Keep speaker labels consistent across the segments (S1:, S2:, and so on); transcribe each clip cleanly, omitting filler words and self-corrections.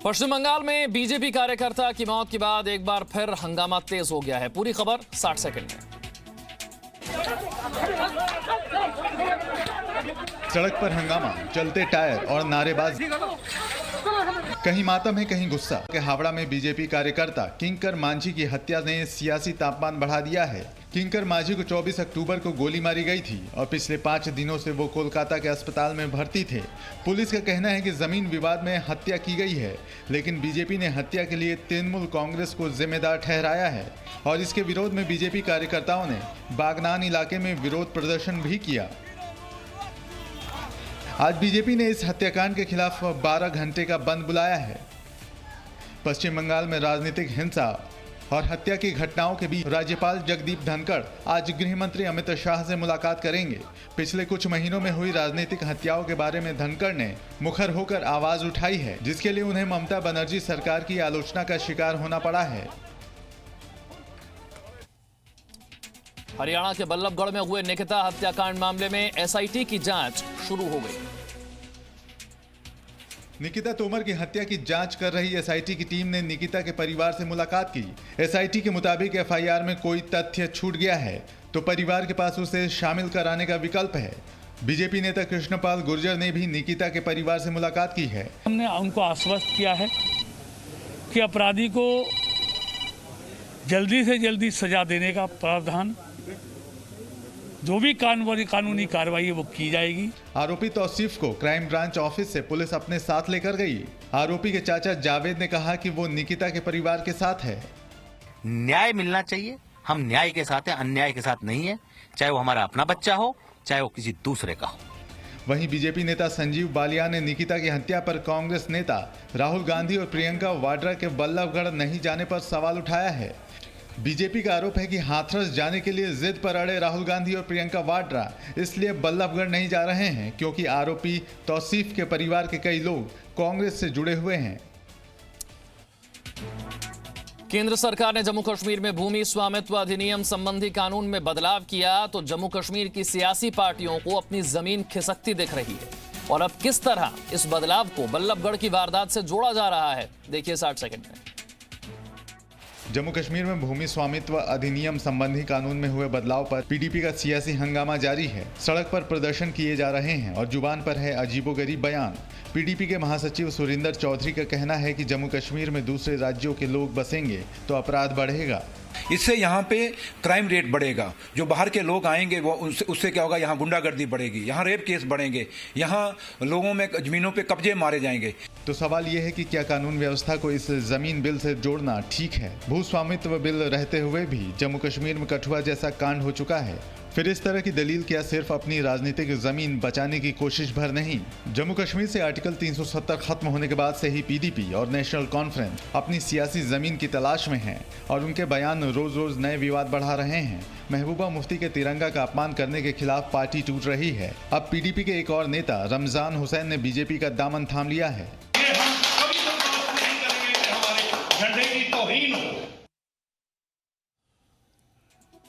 S1: पश्चिम बंगाल में बीजेपी कार्यकर्ता की मौत के बाद एक बार फिर हंगामा तेज हो गया है। पूरी खबर 60 सेकंड में।
S2: सड़क पर हंगामा, चलते टायर और नारेबाजी। कहीं मातम है, कहीं गुस्सा। के हावड़ा में बीजेपी कार्यकर्ता किंकर मांझी की हत्या ने सियासी तापमान बढ़ा दिया है। किंकर मांझी को 24 अक्टूबर को गोली मारी गई थी और पिछले 5 दिनों से वो कोलकाता के अस्पताल में भर्ती थे। पुलिस का कहना है कि जमीन विवाद में हत्या की गई है, लेकिन बीजेपी ने हत्या के लिए तृणमूल कांग्रेस को जिम्मेदार ठहराया है और इसके विरोध में बीजेपी कार्यकर्ताओं ने बागनान इलाके में विरोध प्रदर्शन भी किया। आज बीजेपी ने इस हत्याकांड के खिलाफ 12 घंटे का बंद बुलाया है। पश्चिम बंगाल में राजनीतिक हिंसा और हत्या की घटनाओं के बीच राज्यपाल जगदीप धनखड़ आज गृह मंत्री अमित शाह से मुलाकात करेंगे। पिछले कुछ महीनों में हुई राजनीतिक हत्याओं के बारे में धनखड़ ने मुखर होकर आवाज उठाई है, जिसके लिए उन्हें ममता बनर्जी सरकार की आलोचना का शिकार होना पड़ा है।
S1: हरियाणा के बल्लभगढ़ में हुए निकिता हत्याकांड मामले में एसआईटी की जांच शुरू हो गई।
S2: निकिता तोमर की हत्या की जांच कर रही एसआईटी की टीम ने निकिता के परिवार से मुलाकात की। एसआईटी के मुताबिक एफआईआर में कोई तथ्य छूट गया है तो परिवार के पास उसे शामिल कराने का विकल्प है। बीजेपी नेता कृष्णपाल गुर्जर ने भी निकिता के परिवार से मुलाकात की है।
S3: हमने उनको आश्वस्त किया है कि अपराधी को जल्दी से जल्दी सजा देने का प्रावधान, जो भी कानूनी कार्रवाई है वो की जाएगी।
S2: आरोपी तौसीफ को क्राइम ब्रांच ऑफिस से पुलिस अपने साथ लेकर गई। आरोपी के चाचा जावेद ने कहा कि वो निकिता के परिवार के साथ है।
S4: न्याय मिलना चाहिए, हम न्याय के साथ हैं, अन्याय के साथ नहीं है। चाहे वो हमारा अपना बच्चा हो, चाहे वो किसी दूसरे का हो।
S2: वहीं बीजेपी नेता संजीव बालियान ने निकिता की हत्या पर कांग्रेस नेता राहुल गांधी और प्रियंका वाड्रा के बल्लभगढ़ नहीं जाने पर सवाल उठाया है। बीजेपी का आरोप है कि हाथरस जाने के लिए जिद पर अड़े राहुल गांधी और प्रियंका वाड्रा इसलिए बल्लभगढ़ नहीं जा रहे हैं क्योंकि आरोपी तौसीफ के परिवार के कई लोग कांग्रेस से जुड़े हुए हैं।
S1: केंद्र सरकार ने जम्मू कश्मीर में भूमि स्वामित्व अधिनियम संबंधी कानून में बदलाव किया तो जम्मू कश्मीर की सियासी पार्टियों को अपनी जमीन खिसकती दिख रही है। और अब किस तरह इस बदलाव को बल्लभगढ़ की वारदात से जोड़ा जा रहा है, देखिए 60 सेकंड में।
S2: जम्मू कश्मीर में भूमि स्वामित्व अधिनियम संबंधी कानून में हुए बदलाव पर पीडीपी का सियासी हंगामा जारी है। सड़क पर प्रदर्शन किए जा रहे हैं और जुबान पर है अजीबोगरीब बयान। पीडीपी के महासचिव सुरिंदर चौधरी का कहना है कि जम्मू कश्मीर में दूसरे राज्यों के लोग बसेंगे तो अपराध बढ़ेगा।
S5: इससे यहाँ पे क्राइम रेट बढ़ेगा। जो बाहर के लोग आएंगे वो उससे क्या होगा, यहाँ गुंडागर्दी बढ़ेगी, यहाँ रेप केस बढ़ेंगे, यहाँ लोगों में जमीनों पे कब्जे मारे जाएंगे।
S2: तो सवाल ये है कि क्या कानून व्यवस्था को इस जमीन बिल से जोड़ना ठीक है? भू स्वामित्व बिल रहते हुए भी जम्मू कश्मीर में कठुआ जैसा कांड हो चुका है। फिर इस तरह की दलील क्या सिर्फ अपनी राजनीतिक जमीन बचाने की कोशिश भर नहीं? जम्मू कश्मीर से आर्टिकल 370 खत्म होने के बाद से ही पीडीपी और नेशनल कॉन्फ्रेंस अपनी सियासी जमीन की तलाश में हैं और उनके बयान रोज रोज नए विवाद बढ़ा रहे हैं। महबूबा मुफ्ती के तिरंगा का अपमान करने के खिलाफ पार्टी टूट रही है। अब पीडीपी के एक और नेता रमजान हुसैन ने बीजेपी का दामन थाम लिया है।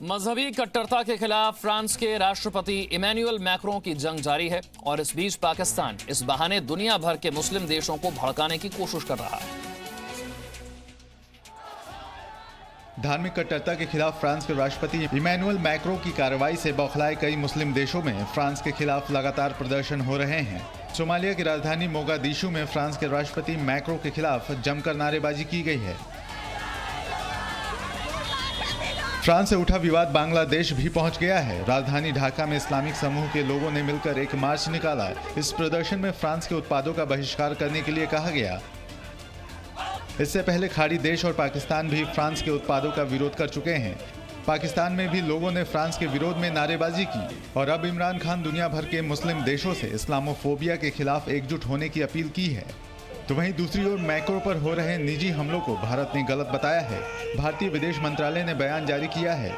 S1: मजहबी कट्टरता के खिलाफ फ्रांस के राष्ट्रपति इमैनुअल मैक्रों की जंग जारी है और इस बीच पाकिस्तान इस बहाने दुनिया भर के मुस्लिम देशों को भड़काने की कोशिश कर रहा है।
S2: धार्मिक कट्टरता के खिलाफ फ्रांस के राष्ट्रपति इमैनुअल मैक्रों की कार्रवाई से बौखलाए कई मुस्लिम देशों में फ्रांस के खिलाफ लगातार प्रदर्शन हो रहे हैं। सोमालिया की राजधानी मोगादिशु में फ्रांस के राष्ट्रपति मैक्रों के खिलाफ जमकर नारेबाजी की गई है। फ्रांस से उठा विवाद बांग्लादेश भी पहुंच गया है। राजधानी ढाका में इस्लामिक समूह के लोगों ने मिलकर एक मार्च निकाला। इस प्रदर्शन में फ्रांस के उत्पादों का बहिष्कार करने के लिए कहा गया। इससे पहले खाड़ी देश और पाकिस्तान भी फ्रांस के उत्पादों का विरोध कर चुके हैं। पाकिस्तान में भी लोगों ने फ्रांस के विरोध में नारेबाजी की और अब इमरान खान दुनिया भर के मुस्लिम देशों से इस्लामोफोबिया के खिलाफ एकजुट होने की अपील की है। तो वहीं दूसरी ओर मैक्रो पर हो रहे निजी हमलों को भारत ने गलत बताया है। भारतीय विदेश मंत्रालय ने बयान जारी किया है।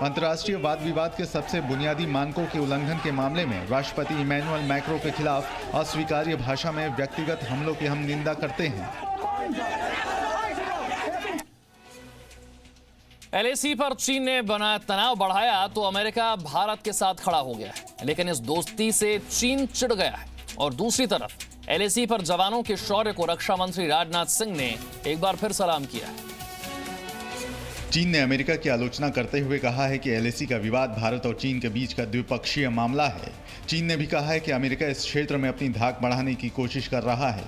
S2: अंतर्राष्ट्रीय वाद विवाद के सबसे बुनियादी मानकों के उल्लंघन के मामले में राष्ट्रपति इमैनुअल मैक्रो के खिलाफ अस्वीकार्य भाषा में व्यक्तिगत हमलों की हम निंदा करते हैं।
S1: एलएसी पर चीन ने बनाया तनाव बढ़ाया तो अमेरिका भारत के साथ खड़ा हो गया है, लेकिन इस दोस्ती से चीन चिढ़ गया है और दूसरी तरफ एलएसी पर जवानों के शौर्य को रक्षा मंत्री राजनाथ सिंह ने एक बार फिर सलाम किया है।
S2: चीन ने अमेरिका की आलोचना करते हुए कहा है कि एलएसी का विवाद भारत और चीन के बीच का द्विपक्षीय मामला है। चीन ने भी कहा है कि अमेरिका इस क्षेत्र में अपनी धाक बढ़ाने की कोशिश कर रहा है।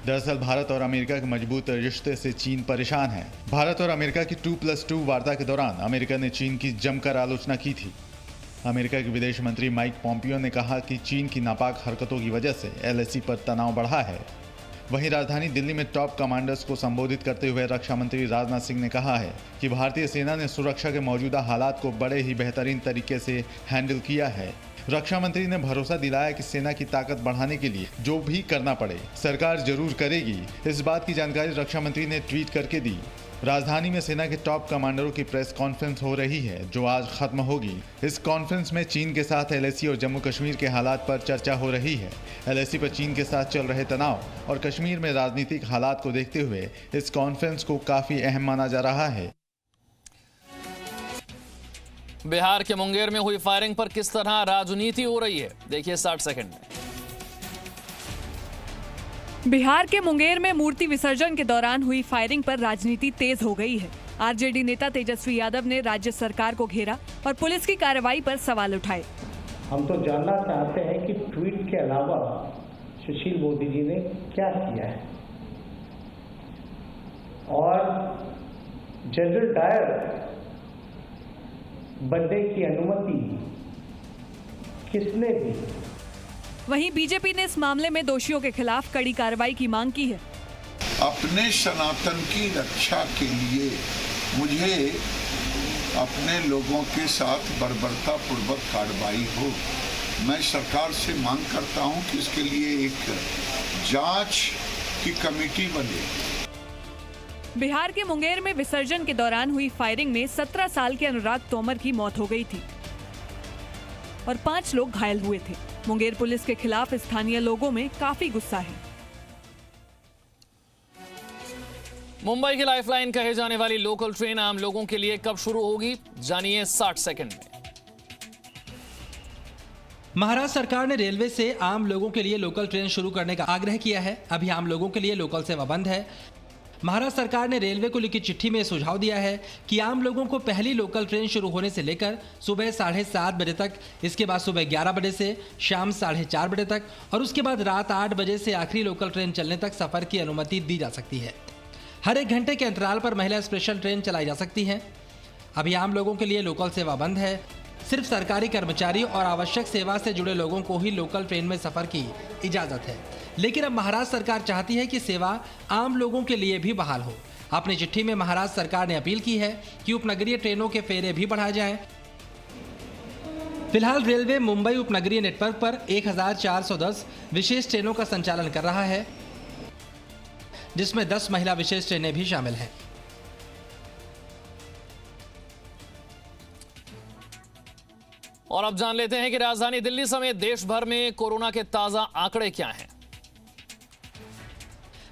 S2: दरअसल भारत और अमेरिका के मजबूत रिश्ते से चीन परेशान है। भारत और अमेरिका की 2+2 वार्ता के दौरान अमेरिका ने चीन की जमकर आलोचना की थी। अमेरिका के विदेश मंत्री माइक पॉम्पियो ने कहा कि चीन की नापाक हरकतों की वजह से एलएसी पर तनाव बढ़ा है। वहीं राजधानी दिल्ली में टॉप कमांडर्स को संबोधित करते हुए रक्षा मंत्री राजनाथ सिंह ने कहा है कि भारतीय सेना ने सुरक्षा के मौजूदा हालात को बड़े ही बेहतरीन तरीके से हैंडल किया है। रक्षा मंत्री ने भरोसा दिलाया कि सेना की ताकत बढ़ाने के लिए जो भी करना पड़े सरकार जरूर करेगी। इस बात की जानकारी रक्षा मंत्री ने ट्वीट करके दी। राजधानी में सेना के टॉप कमांडरों की प्रेस कॉन्फ्रेंस हो रही है जो आज खत्म होगी। इस कॉन्फ्रेंस में चीन के साथ एलएसी और जम्मू कश्मीर के हालात पर चर्चा हो रही है। एलएसी पर चीन के साथ चल रहे तनाव और कश्मीर में राजनीतिक हालात को देखते हुए इस कॉन्फ्रेंस को काफी अहम माना जा रहा है।
S1: बिहार के मुंगेर में हुई फायरिंग पर किस तरह राजनीति हो रही है, देखिए 60 सेकंड में।
S6: बिहार के मुंगेर में मूर्ति विसर्जन के दौरान हुई फायरिंग पर राजनीति तेज हो गई है। आरजेडी नेता तेजस्वी यादव ने राज्य सरकार को घेरा और पुलिस की कार्रवाई पर सवाल उठाए।
S7: हम तो जानना चाहते हैं कि ट्वीट के अलावा सुशील मोदी जी ने क्या किया है और जनरल डायर बनने की अनुमति किसने दी।
S6: वहीं बीजेपी ने इस मामले में दोषियों के खिलाफ कड़ी कार्रवाई की मांग की है।
S8: अपने सनातन की रक्षा के लिए मुझे अपने लोगों के साथ बर्बरता पूर्वक कार्रवाई हो। मैं सरकार से मांग करता हूं कि इसके लिए एक जांच की कमेटी बने।
S6: बिहार के मुंगेर में विसर्जन के दौरान हुई फायरिंग में 17 साल के अनुराग तोमर की मौत हो गई थी और 5 लोग घायल हुए थे। मुंगेर पुलिस के खिलाफ स्थानीय लोगों में काफी गुस्सा है।
S1: मुंबई की लाइफलाइन कहे जाने वाली लोकल ट्रेन आम लोगों के लिए कब शुरू होगी, जानिए 60 सेकंड में।
S9: महाराष्ट्र सरकार ने रेलवे से आम लोगों के लिए लोकल ट्रेन शुरू करने का आग्रह किया है। अभी आम लोगों के लिए लोकल सेवा बंद है। महाराष्ट्र सरकार ने रेलवे को लिखी चिट्ठी में सुझाव दिया है कि आम लोगों को पहली लोकल ट्रेन शुरू होने से लेकर सुबह 7:30 बजे तक, इसके बाद सुबह 11 बजे से शाम 4:30 बजे तक और उसके बाद रात 8 बजे से आखिरी लोकल ट्रेन चलने तक सफर की अनुमति दी जा सकती है। हर 1 घंटे के अंतराल पर महिला स्पेशल ट्रेन चलाई जा सकती है। अभी आम लोगों के लिए लोकल सेवा बंद है। सिर्फ सरकारी कर्मचारी और आवश्यक सेवा से जुड़े लोगों को ही लोकल ट्रेन में सफर की इजाजत है। लेकिन अब महाराष्ट्र सरकार चाहती है कि सेवा आम लोगों के लिए भी बहाल हो। अपनी चिट्ठी में महाराष्ट्र सरकार ने अपील की है कि उपनगरीय ट्रेनों के फेरे भी बढ़ाए जाएं। फिलहाल रेलवे मुंबई उपनगरीय नेटवर्क पर 1410 विशेष ट्रेनों का संचालन कर रहा है, जिसमें 10 महिला विशेष ट्रेनें भी शामिल हैं।
S1: और अब जान लेते हैं कि राजधानी दिल्ली समेत देश भर में कोरोना के ताजा आंकड़े क्या हैं।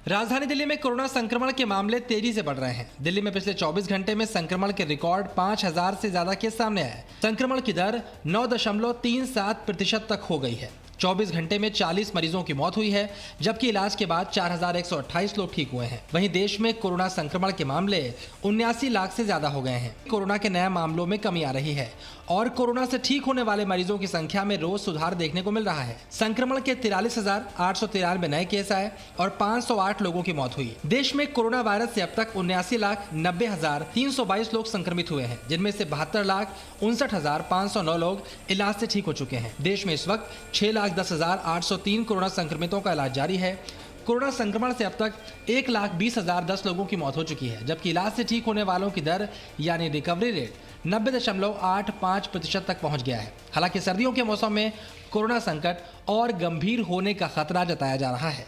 S9: राजधानी दिल्ली में कोरोना संक्रमण के मामले तेजी से बढ़ रहे हैं। दिल्ली में पिछले 24 घंटे में संक्रमण के रिकॉर्ड 5000 से ज्यादा केस सामने आए। संक्रमण की दर 9.37% तक हो गई है। 24 घंटे में 40 मरीजों की मौत हुई है, जबकि इलाज के बाद 4128 लोग ठीक हुए हैं। वहीं देश में कोरोना संक्रमण के मामले 79 लाख से ज्यादा हो गए हैं। कोरोना के नए मामलों में कमी आ रही है और कोरोना से ठीक होने वाले मरीजों की संख्या में रोज सुधार देखने को मिल रहा है। संक्रमण के 43,893 नए केस आए और 508 लोगों की मौत हुई। देश में कोरोना वायरस से अब तक 79,90,322 लोग संक्रमित हुए हैं, जिनमें से 72,59,509 लोग इलाज से ठीक हो चुके हैं। देश में इस वक्त 6,10,803 कोरोना संक्रमितों का इलाज जारी है। कोरोना संक्रमण से अब तक 1,20,010 लोगों की मौत हो चुकी है, जबकि इलाज से ठीक होने वालों की दर यानी रिकवरी रेट 90.85% तक पहुंच गया है। हालांकि सर्दियों के मौसम में कोरोना संकट और गंभीर होने का खतरा जताया जा रहा है।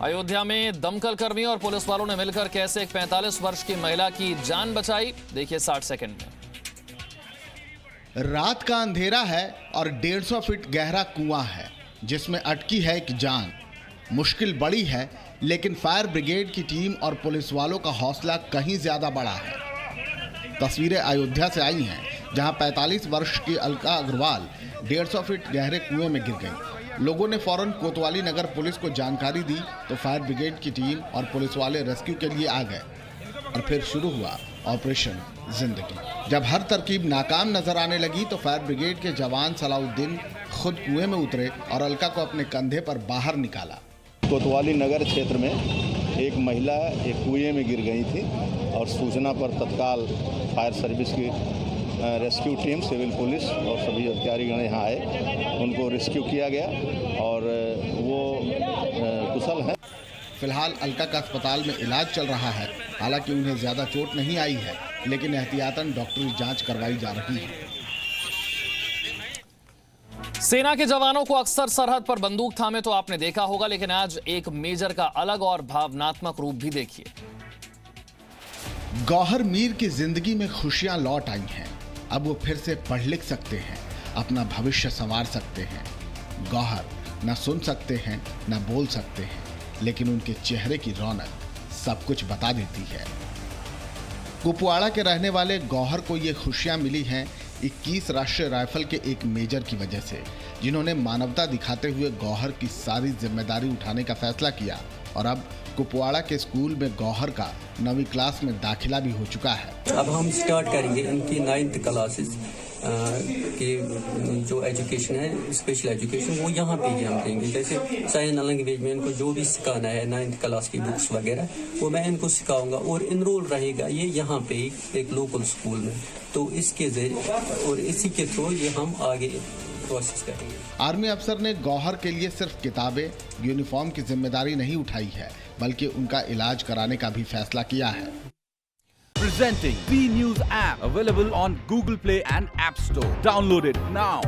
S1: अयोध्या में दमकल कर्मियों और पुलिस वालों ने मिलकर कैसे एक 45 वर्ष की महिला की जान बचाई, देखिए 60 सेकंड में।
S10: रात का अंधेरा है और 150 फीट गहरा कुआं है जिसमें अटकी है एक जान। मुश्किल बड़ी है, लेकिन फायर ब्रिगेड की टीम और पुलिस वालों का हौसला कहीं ज्यादा बड़ा है। तस्वीरें अयोध्या से आई हैं, जहां 45 वर्ष की अलका अग्रवाल 150 फीट गहरे कुएं में गिर गई। लोगों ने फौरन कोतवाली नगर पुलिस को जानकारी दी तो फायर ब्रिगेड की टीम और पुलिस वाले रेस्क्यू के लिए आ गए और फिर शुरू हुआ ऑपरेशन जिंदगी। जब हर तरकीब नाकाम नजर आने लगी तो फायर ब्रिगेड के जवान सलाउद्दीन खुद कुएं में उतरे और अलका को अपने कंधे पर बाहर निकाला।
S11: कोतवाली नगर क्षेत्र में एक महिला एक कुएं में गिर गई थी और सूचना पर तत्काल फायर सर्विस की रेस्क्यू टीम, सिविल पुलिस और सभी अधिकारीगण यहाँ आए, उनको रेस्क्यू किया गया और वो कुशल हैं।
S10: फिलहाल अलका का अस्पताल में इलाज चल रहा है। हालांकि उन्हें ज्यादा चोट नहीं आई है, लेकिन एहतियातन डॉक्टरी जांच करवाई जा रही है।
S1: सेना के जवानों को अक्सर सरहद पर बंदूक थामे तो आपने देखा होगा, लेकिन आज एक मेजर का अलग और भावनात्मक रूप भी देखिए।
S10: गौहर मीर की जिंदगी में खुशियां लौट आई हैं। अब वो फिर से पढ़ लिख सकते हैं, अपना भविष्य संवार सकते हैं। गौहर न सुन सकते हैं न बोल सकते हैं, लेकिन उनके चेहरे की रौनक सब कुछ बता देती है। कुपवाड़ा के रहने वाले गौहर को ये खुशियां मिली हैं 21 राष्ट्रीय राइफल के एक मेजर की वजह से, जिन्होंने मानवता दिखाते हुए गौहर की सारी जिम्मेदारी उठाने का फैसला किया और अब कुपवाड़ा के स्कूल में गौहर का 9वीं क्लास में दाखिला भी हो चुका है।
S12: अब हम स्टार्ट करेंगे इनकी 9th क्लासेस के जो एजुकेशन है, स्पेशल एजुकेशन, वो यहाँ पे ही हम देंगे। जैसे साइन लैंग्वेज में इनको जो भी सिखाना है, 9th क्लास की बुक्स वगैरह, वो मैं इनको सिखाऊंगा और इनरोल रहेगा ये यहाँ पे ही एक लोकल स्कूल में। तो इसके जरिए और इसी के थ्रू ये हम आगे प्रोसेस करेंगे।
S10: आर्मी अफसर ने गौहर के लिए सिर्फ किताबें, यूनिफॉर्म की जिम्मेदारी नहीं उठाई है, बल्कि उनका इलाज कराने का भी फैसला किया है।
S13: Presenting B News app, available on Google Play and App Store. Download it now.